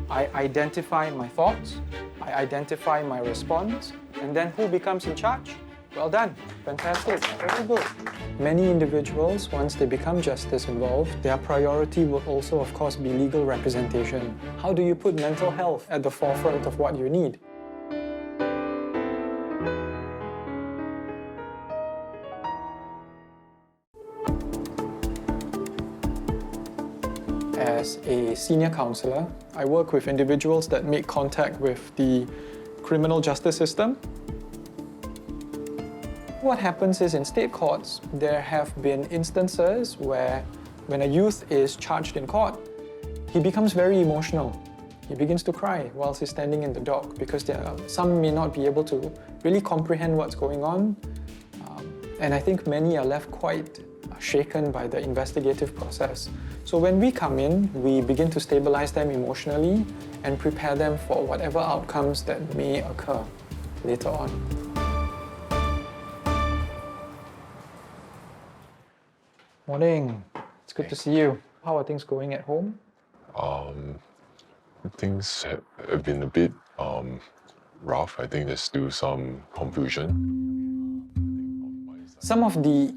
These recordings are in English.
I identify my thoughts, I identify my response, and then who becomes in charge? Well done. Fantastic. Very good. Many individuals, once they become justice involved, their priority will also, of course, be legal representation. How do you put mental health at the forefront of what you need? As a senior counsellor, I work with individuals that make contact with the criminal justice system. What happens is in state courts, there have been instances where when a youth is charged in court, he becomes very emotional. He begins to cry whilst he's standing in the dock because some may not be able to really comprehend what's going on. And I think many are left quite shaken by the investigative process. So when we come in, we begin to stabilize them emotionally and prepare them for whatever outcomes that may occur later on. Morning. It's good to see you. How are things going at home? Things have been a bit rough. I think there's still some confusion. Some of the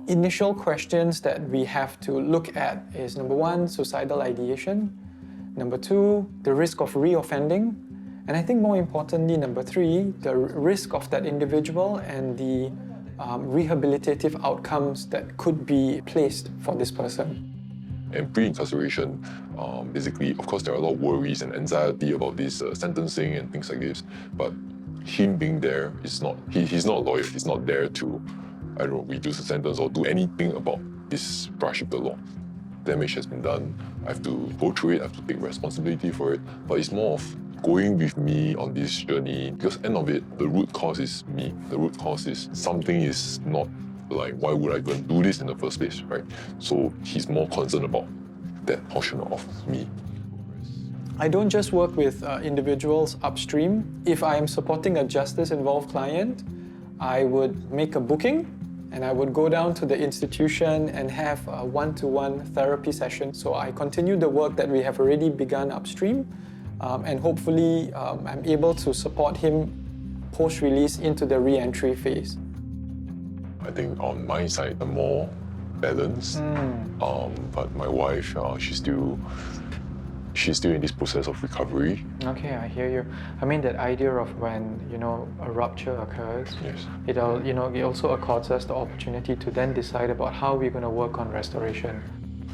initial questions that we have to look at is number one, suicidal ideation. Number two, the risk of reoffending. And I think more importantly, number three, the risk of that individual and the rehabilitative outcomes that could be placed for this person. And pre-incarceration, basically, of course, there are a lot of worries and anxiety about this sentencing and things like this. But him being there is not, he's not a lawyer. He's not there to, I don't know, reduce the sentence or do anything about this brush with the law. Damage has been done. I have to go through it. I have to take responsibility for it. But it's more of going with me on this journey, because end of it, the root cause is me. The root cause is something is not like, why would I even do this in the first place, right? So he's more concerned about that portion of me. I don't just work with individuals upstream. If I am supporting a justice-involved client, I would make a booking and I would go down to the institution and have a one-to-one therapy session. So I continue the work that we have already begun upstream, and hopefully I'm able to support him post-release into the re-entry phase. I think on my side, I'm more balanced, but my wife, she's still in this process of recovery. Okay, I hear you. I mean, that idea of when, a rupture occurs, yes, it also accords us the opportunity to then decide about how we're going to work on restoration.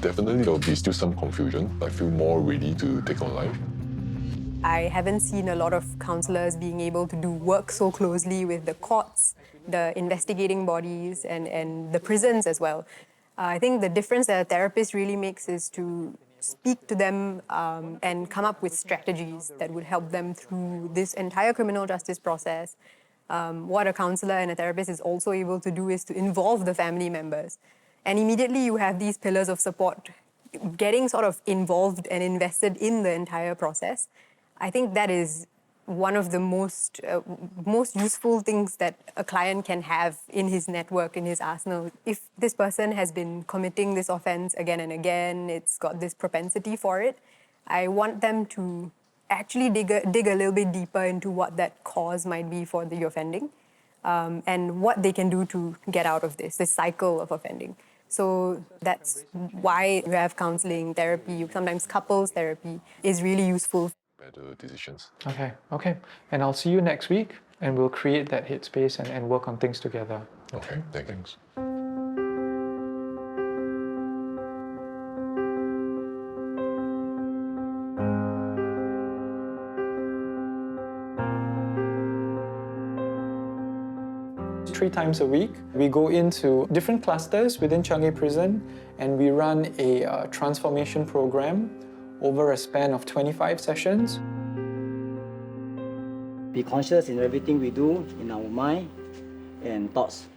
Definitely there'll be still some confusion. I feel more ready to take on life. I haven't seen a lot of counsellors being able to do work so closely with the courts, the investigating bodies, and the prisons as well. I think the difference that a therapist really makes is to speak to them and come up with strategies that would help them through this entire criminal justice process. What a counsellor and a therapist is also able to do is to involve the family members. And immediately you have these pillars of support getting sort of involved and invested in the entire process. I think that is one of the most useful things that a client can have in his network, in his arsenal. If this person has been committing this offense again and again, it's got this propensity for it, I want them to actually dig a little bit deeper into what that cause might be for the offending, and what they can do to get out of this cycle of offending. So that's why you have counselling, therapy, sometimes couples therapy is really useful. Better decisions. Okay. And I'll see you next week and we'll create that headspace and work on things together. Okay, thanks. Three times a week, we go into different clusters within Changi Prison and we run a transformation program over a span of 25 sessions. Be conscious in everything we do, in our mind and thoughts.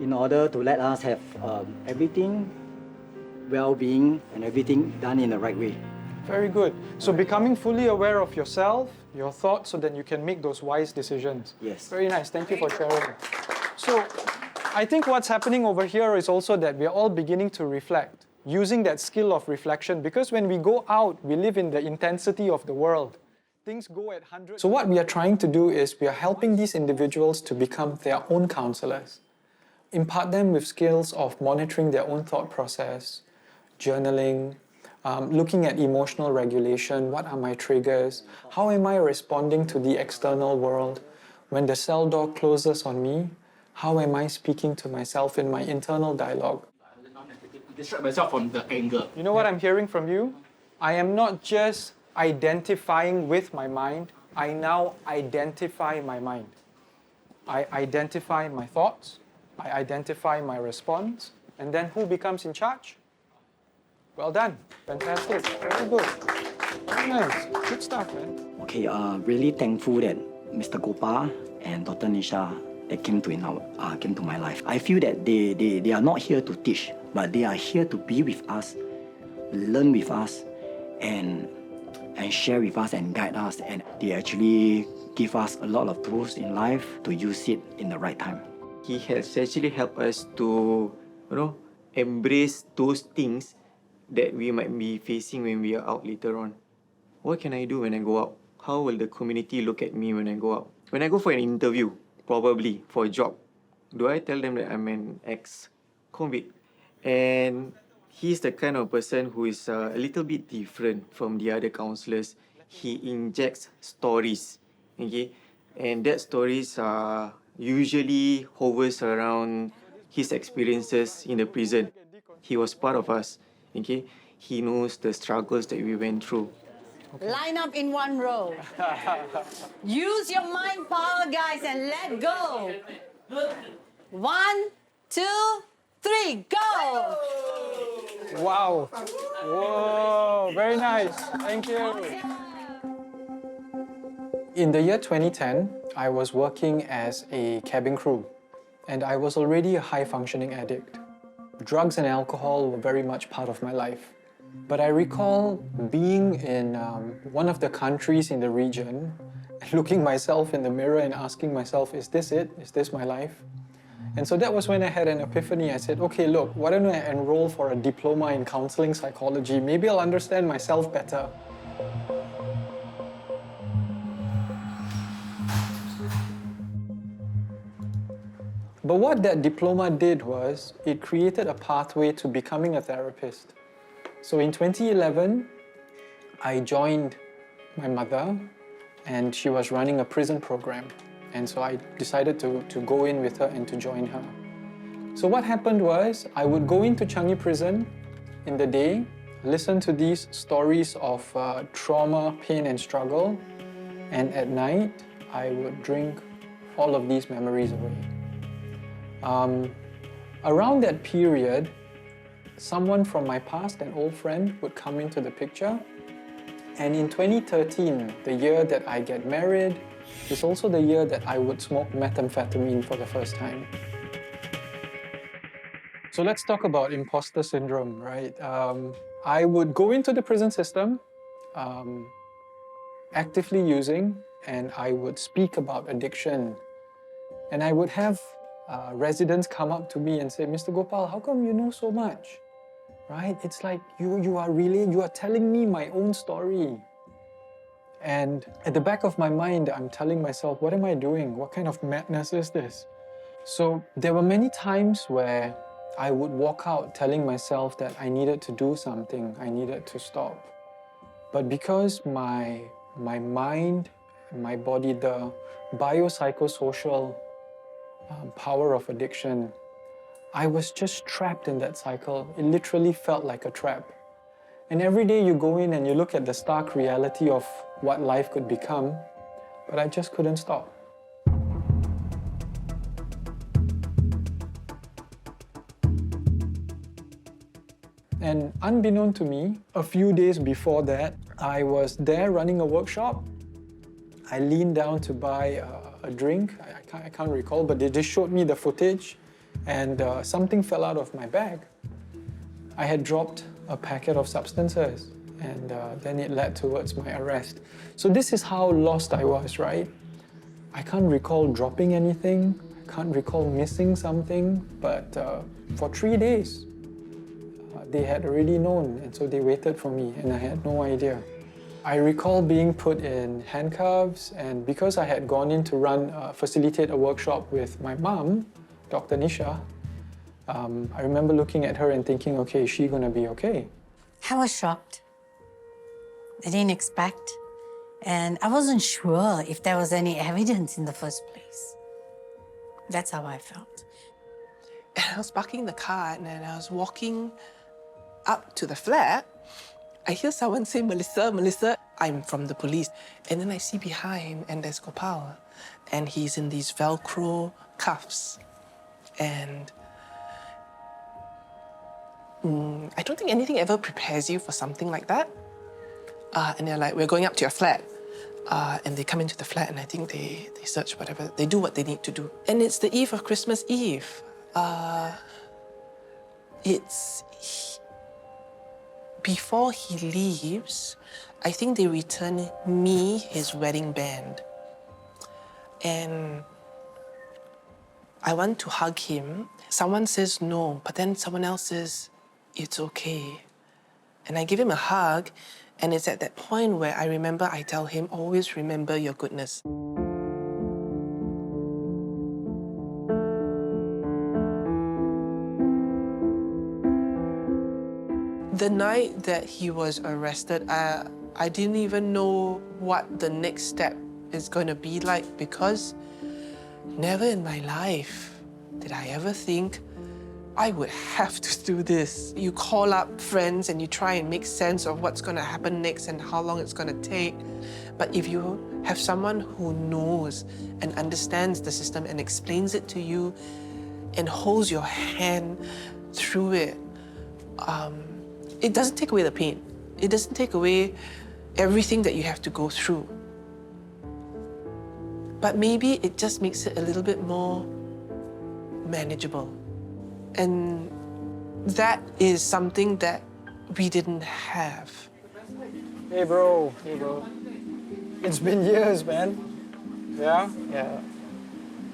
In order to let us have everything well-being and everything done in the right way. Very good. So becoming fully aware of yourself, your thoughts, so that you can make those wise decisions. Yes. Very nice. Thank you for sharing. So I think what's happening over here is also that we're all beginning to reflect. using that skill of reflection, because when we go out, we live in the intensity of the world. Things go at hundreds. So what we are trying to do is we are helping these individuals to become their own counselors, impart them with skills of monitoring their own thought process, journaling, looking at emotional regulation, what are my triggers, how am I responding to the external world, when the cell door closes on me, how am I speaking to myself in my internal dialogue. Distract myself from the anger. You know what I'm hearing from you? I am not just identifying with my mind, I now identify my mind. I identify my thoughts, I identify my response, and then who becomes in charge? Well done. Fantastic. Very good. Very nice. Good stuff, man. Okay, really thankful that Mr. Gopal and Dr. Nisha that came to my life. I feel that they are not here to teach, but they are here to be with us, learn with us, and share with us and guide us. And they actually give us a lot of tools in life to use it in the right time. He has actually helped us to, embrace those things that we might be facing when we are out later on. What can I do when I go out? How will the community look at me when I go out? When I go for an interview, probably for a job, do I tell them that I'm an ex-convict? And he's the kind of person who is a little bit different from the other counselors. He injects stories, okay? And that stories usually hovers around his experiences in the prison. He was part of us, okay? He knows the struggles that we went through. Line up in one row. Use your mind power, guys, and let go. 1, 2, 3, go! Wow. Whoa, very nice. Thank you. In the year 2010, I was working as a cabin crew, and I was already a high-functioning addict. Drugs and alcohol were very much part of my life. But I recall being in one of the countries in the region, looking myself in the mirror and asking myself, is this it? Is this my life? And so that was when I had an epiphany. I said, okay, look, why don't I enroll for a diploma in counseling psychology? Maybe I'll understand myself better. But what that diploma did was, it created a pathway to becoming a therapist. So in 2011, I joined my mother, and she was running a prison program. And so I decided to go in with her and to join her. So what happened was, I would go into Changi Prison in the day, listen to these stories of trauma, pain and struggle, and at night, I would drink all of these memories away. Around that period, someone from my past, an old friend, would come into the picture. And in 2013, the year that I get married, is also the year that I would smoke methamphetamine for the first time. So let's talk about imposter syndrome, right? I would go into the prison system, actively using, and I would speak about addiction. And I would have residents come up to me and say, Mr. Gopal, how come you know so much? Right? It's like you are telling me my own story. And at the back of my mind, I'm telling myself, what am I doing? What kind of madness is this? So there were many times where I would walk out telling myself that I needed to do something, I needed to stop. But because my mind, my body, the biopsychosocial power of addiction, I was just trapped in that cycle. It literally felt like a trap. And every day you go in and you look at the stark reality of what life could become, but I just couldn't stop. And unbeknown to me, a few days before that, I was there running a workshop. I leaned down to buy a drink. I can't recall, but they just showed me the footage, and something fell out of my bag. I had dropped a packet of substances, and then it led towards my arrest. So this is how lost I was, right? I can't recall dropping anything. I can't recall missing something, but for 3 days, They had already known, and so they waited for me, and I had no idea. I recall being put in handcuffs, and because I had gone in to facilitate a workshop with my mom, Dr. Nisha, I remember looking at her and thinking, okay, is she gonna be okay? I was shocked. I didn't expect. And I wasn't sure if there was any evidence in the first place. That's how I felt. And I was parking the car and then I was walking up to the flat. I hear someone say, Melissa, Melissa, I'm from the police. And then I see behind and there's Gopal. And he's in these Velcro cuffs. And I don't think anything ever prepares you for something like that. And they're like, we're going up to your flat. And they come into the flat and I think they search whatever, they do what they need to do. And it's the eve of Christmas Eve. Before he leaves, I think they return me his wedding band. And I want to hug him. Someone says no, but then someone else says, it's okay. And I give him a hug, and it's at that point where I remember I tell him, always remember your goodness. The night that he was arrested, I didn't even know what the next step is going to be like, because never in my life did I ever think I would have to do this. You call up friends and you try and make sense of what's going to happen next and how long it's going to take. But if you have someone who knows and understands the system and explains it to you and holds your hand through it, it doesn't take away the pain. It doesn't take away everything that you have to go through. But maybe it just makes it a little bit more manageable. And that is something that we didn't have. Hey bro, it's been years, man. Yeah? Yeah.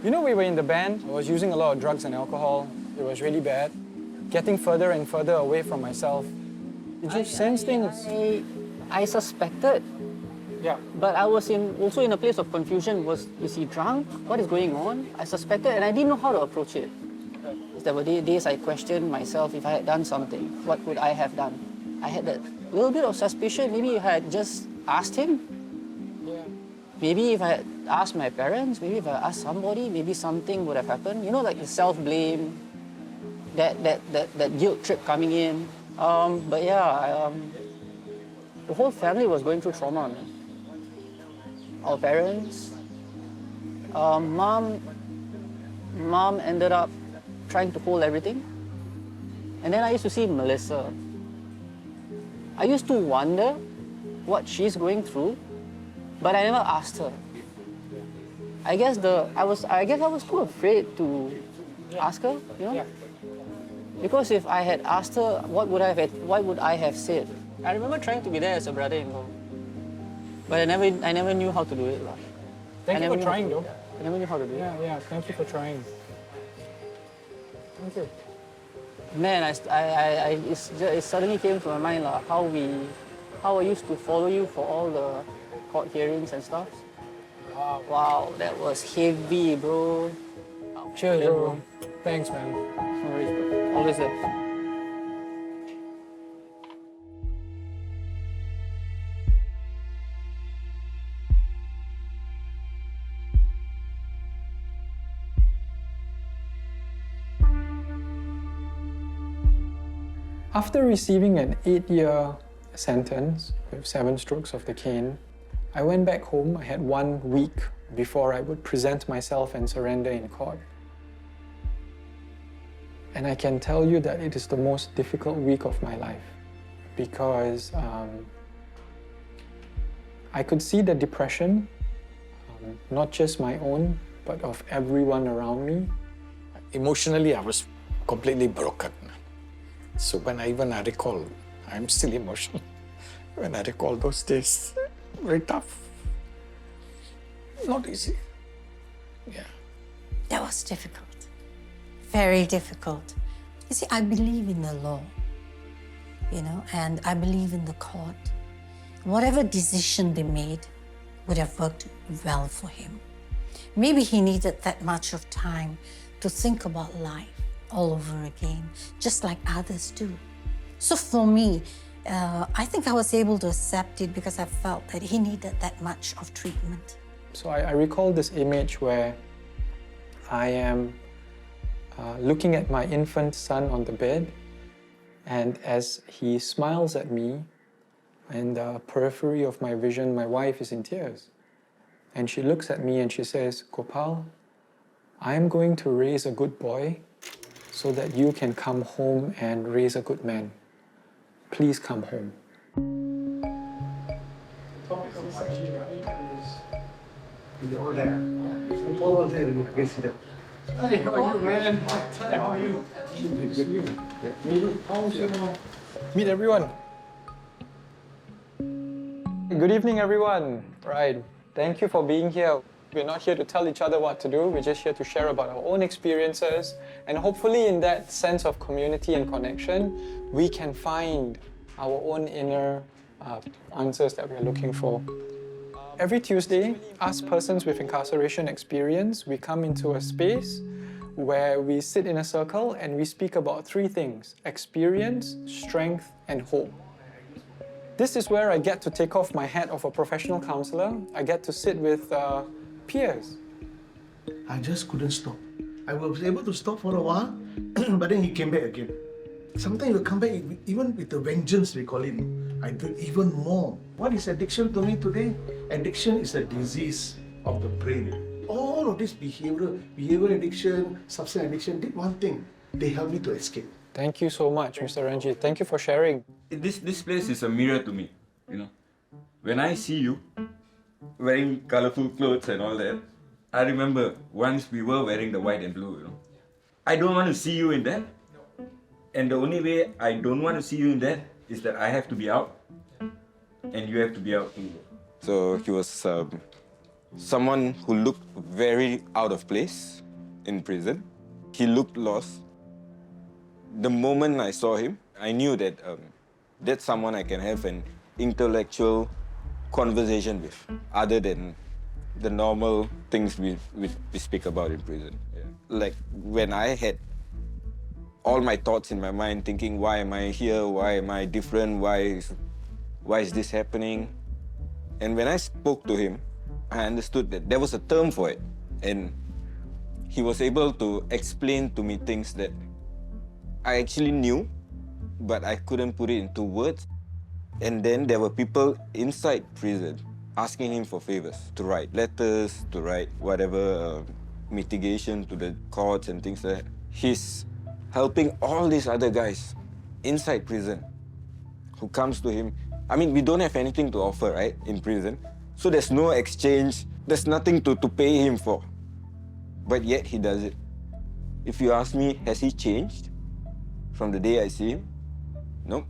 You know, we were in the band. I was using a lot of drugs and alcohol. It was really bad. Getting further and further away from myself. Did you sense things? I suspected. Yeah. But I was also in a place of confusion. Is he drunk? What is going on? I suspected and I didn't know how to approach it. There were days I questioned myself if I had done something. What would I have done? I had that little bit of suspicion. Maybe if I had just asked him. Yeah. Maybe if I had asked my parents. Maybe if I asked somebody, maybe something would have happened. You know, like the self-blame, that guilt trip coming in. But yeah, the whole family was going through trauma. Man. Our parents, mom ended up trying to hold everything. And then I used to see Melissa. I used to wonder what she's going through, but I never asked her. I guess I was too afraid to ask her, you know? Yeah. Because if I had asked her, what would I have said? I remember trying to be there as a brother-in-law, but I never knew how to do it. Thank you for trying, though. I never knew how to do it. Yeah, thank you for trying. Thank you. Man, it suddenly came to my mind how I used to follow you for all the court hearings and stuff. Wow, that was heavy, bro. Cheers, bro. Thanks, man. No worries, bro. Always there. After receiving an 8-year sentence with 7 strokes of the cane, I went back home. I had 1 week before I would present myself and surrender in court. And I can tell you that it is the most difficult week of my life because I could see the depression, not just my own, but of everyone around me. Emotionally, I was completely broken. So when I recall, I'm still emotional. When I recall those days, very tough. Not easy. Yeah. That was difficult. Very difficult. You see, I believe in the law. and I believe in the court. Whatever decision they made would have worked well for him. Maybe he needed that much of time to think about life all over again, just like others do. So for me, I think I was able to accept it because I felt that he needed that much of treatment. So I recall this image where I am looking at my infant son on the bed, and as he smiles at me, in the periphery of my vision, my wife is in tears. And she looks at me and she says, "Gopal, I'm going to raise a good boy so that you can come home and raise a good man. Please come home." Meet everyone. Good evening, everyone. Right. Thank you for being here. We're not here to tell each other what to do. We're just here to share about our own experiences. And hopefully in that sense of community and connection, we can find our own inner answers that we're looking for. Every Tuesday, us persons with incarceration experience, we come into a space where we sit in a circle and we speak about three things: experience, strength, and hope. This is where I get to take off my hat of a professional counsellor. I get to sit with peers. I just couldn't stop. I was able to stop for a while, but then he came back again. Sometimes he'll come back even with the vengeance, we call it. I do even more. What is addiction to me today? Addiction is a disease of the brain. All of this behavioral addiction, substance addiction, did one thing. They helped me to escape. Thank you so much, Mr. Ranjit. Thank you for sharing. This place is a mirror to me, When I see you wearing colorful clothes and all that, I remember once we were wearing the white and blue, I don't want to see you in that. And the only way I don't want to see you in that is that I have to be out and you have to be out too. So he was someone who looked very out of place in prison. He looked lost. The moment I saw him, I knew that that's someone I can have an intellectual conversation with, other than the normal things we speak about in prison. Yeah. Like when I had all my thoughts in my mind, thinking, why am I here? Why am I different? Why is this happening? And when I spoke to him, I understood that there was a term for it. And he was able to explain to me things that I actually knew, but I couldn't put it into words. And then there were people inside prison asking him for favors, to write letters, to write whatever mitigation to the courts and things like that. He's helping all these other guys inside prison who comes to him. I mean, we don't have anything to offer, right, in prison. So there's no exchange, there's nothing to pay him for. But yet he does it. If you ask me, has he changed from the day I see him? Nope.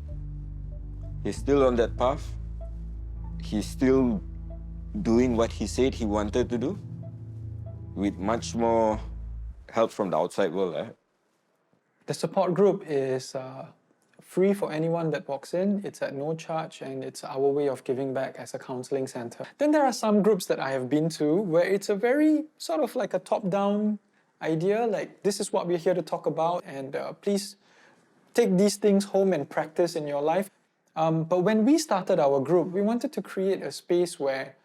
He's still on that path. He's still doing what he said he wanted to do, with much more help from the outside world. Right? The support group is free for anyone that walks in. It's at no charge, and it's our way of giving back as a counselling center. Then there are some groups that I have been to where it's a very sort of like a top-down idea, like this is what we're here to talk about, and please take these things home and practice in your life. But when we started our group, we wanted to create a space where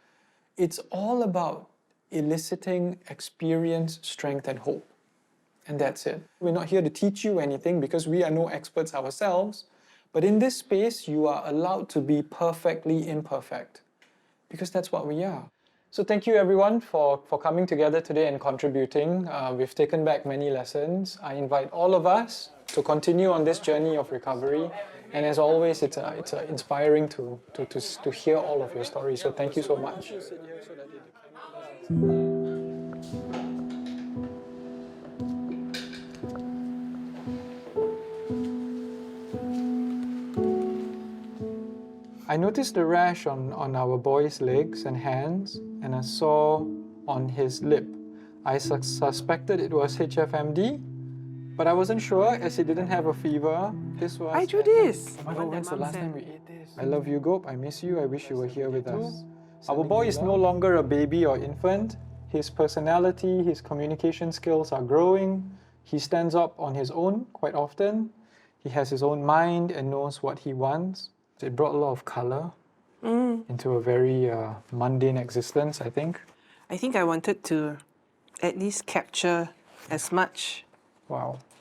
it's all about eliciting experience, strength, and hope. And that's it. We're not here to teach you anything because we are no experts ourselves. But in this space, you are allowed to be perfectly imperfect because that's what we are. So thank you everyone for coming together today and contributing. We've taken back many lessons. I invite all of us to continue on this journey of recovery. And as always, it's inspiring to hear all of your stories. So thank you so much. I noticed the rash on our boy's legs and hands, and a sore on his lip. I suspected it was HFMD, But I wasn't sure as he didn't have a fever. This was. I do this. Oh my God, when's the last time we ate this? I love you, Gop. I miss you. I wish you were here with us. Our boy is no longer a baby or infant. His personality, his communication skills are growing. He stands up on his own quite often. He has his own mind and knows what he wants. It brought a lot of color into a very mundane existence, I think. I think I wanted to at least capture as much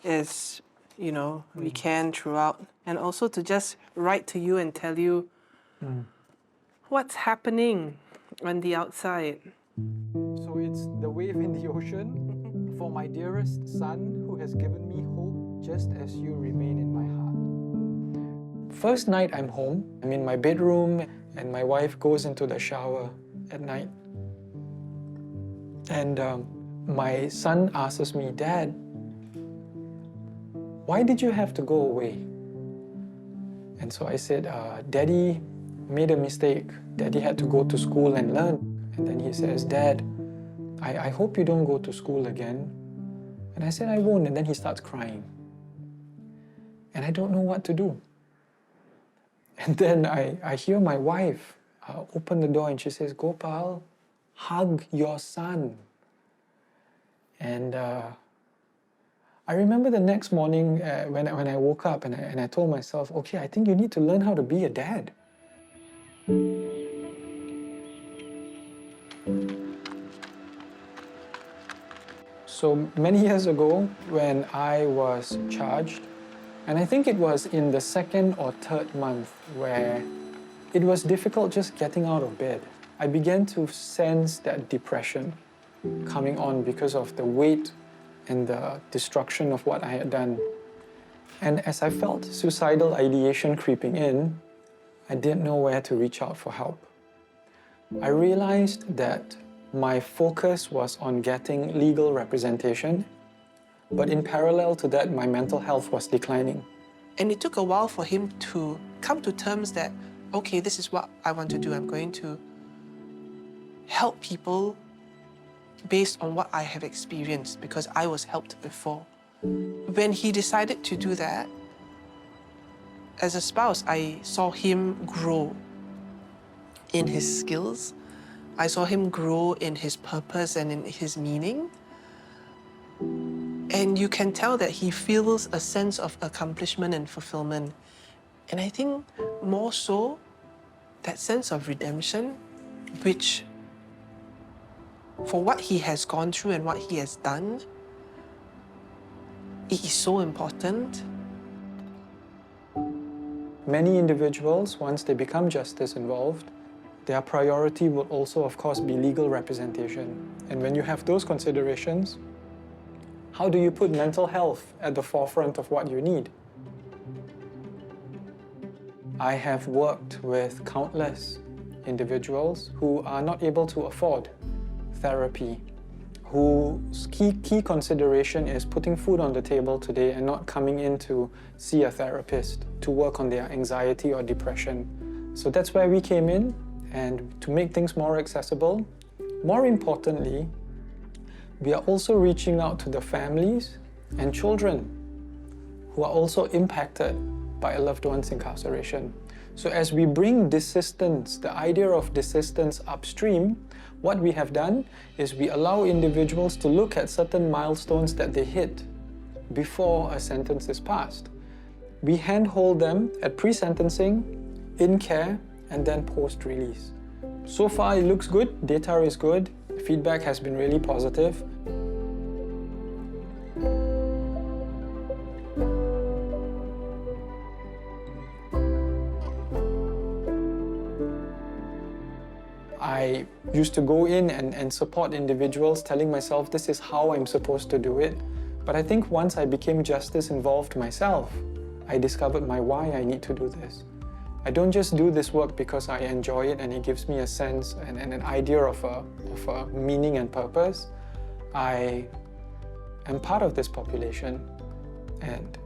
as we can throughout, and also to just write to you and tell you what's happening on the outside. So it's the wave in the ocean for my dearest son who has given me hope just as you remain in my heart. First night I'm home, I'm in my bedroom and my wife goes into the shower at night. And my son asks me, Dad, why did you have to go away? And so I said, Daddy made a mistake. Daddy had to go to school and learn. And then he says, Dad, I hope you don't go to school again. And I said, I won't. And then he starts crying. And I don't know what to do. And then I hear my wife open the door and she says, Gopal, hug your son. And I remember the next morning when I woke up and I told myself, okay, I think you need to learn how to be a dad. So many years ago when I was charged, and I think it was in the second or third month where it was difficult just getting out of bed, I began to sense that depression coming on because of the weight and the destruction of what I had done. And as I felt suicidal ideation creeping in, I didn't know where to reach out for help. I realized that my focus was on getting legal representation, but in parallel to that, my mental health was declining. And it took a while for him to come to terms that, okay, this is what I want to do. I'm going to help people based on what I have experienced because I was helped before. When he decided to do that, as a spouse, I saw him grow in his skills. I saw him grow in his purpose and in his meaning. And you can tell that he feels a sense of accomplishment and fulfillment. And I think more so, that sense of redemption, which for what he has gone through and what he has done, it is so important. Many individuals, once they become justice involved, their priority will also, of course, be legal representation. And when you have those considerations, how do you put mental health at the forefront of what you need? I have worked with countless individuals who are not able to afford therapy, whose key consideration is putting food on the table today and not coming in to see a therapist to work on their anxiety or depression. So that's where we came in, and to make things more accessible. More importantly, we are also reaching out to the families and children who are also impacted by a loved one's incarceration. So as we bring desistance, the idea of desistance upstream, what we have done is we allow individuals to look at certain milestones that they hit before a sentence is passed. We handhold them at pre-sentencing, in care, and then post-release. So far it looks good, data is good, feedback has been really positive. I used to go in and support individuals, telling myself this is how I'm supposed to do it. But I think once I became justice involved myself, I discovered my why I need to do this. I don't just do this work because I enjoy it and it gives me a sense and an idea of a meaning and purpose. I am part of this population and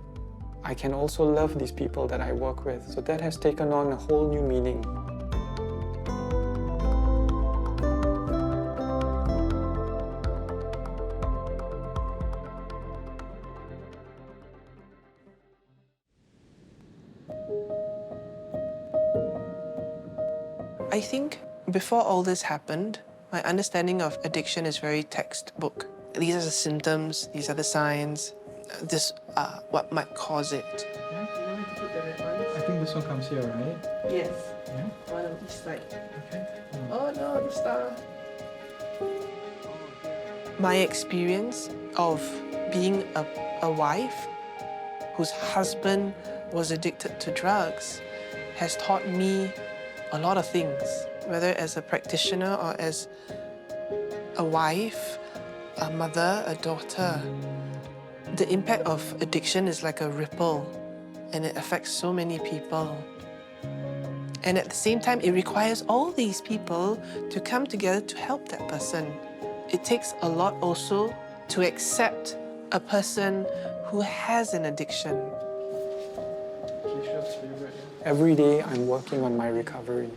I can also love these people that I work with. So that has taken on a whole new meaning. I think before all this happened, my understanding of addiction is very textbook. These are the symptoms, these are the signs, this what might cause it. I think this one comes here, right? Yes. Yeah? One of these like. Okay. Oh no, the star. My experience of being a wife whose husband was addicted to drugs has taught me a lot of things, whether as a practitioner or as a wife, a mother, a daughter. The impact of addiction is like a ripple, and it affects so many people. And at the same time, it requires all these people to come together to help that person. It takes a lot also to accept a person who has an addiction. Every day I'm working on my recovery.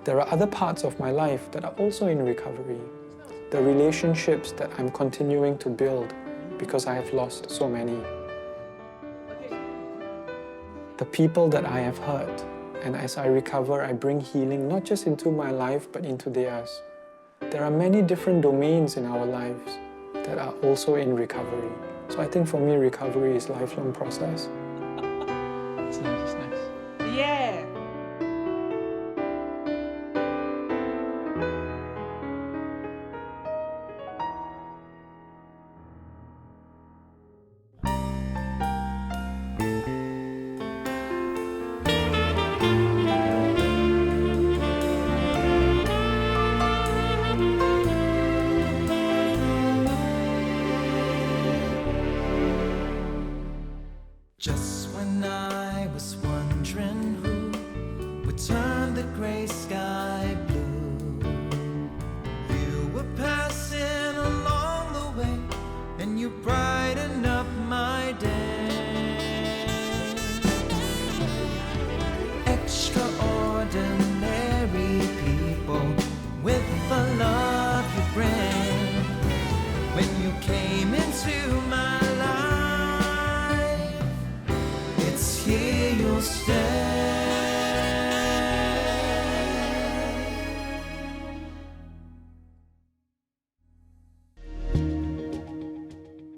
There are other parts of my life that are also in recovery. The relationships that I'm continuing to build because I have lost so many. The people that I have hurt. And as I recover, I bring healing not just into my life, but into theirs. There are many different domains in our lives that are also in recovery. So I think for me, recovery is a lifelong process.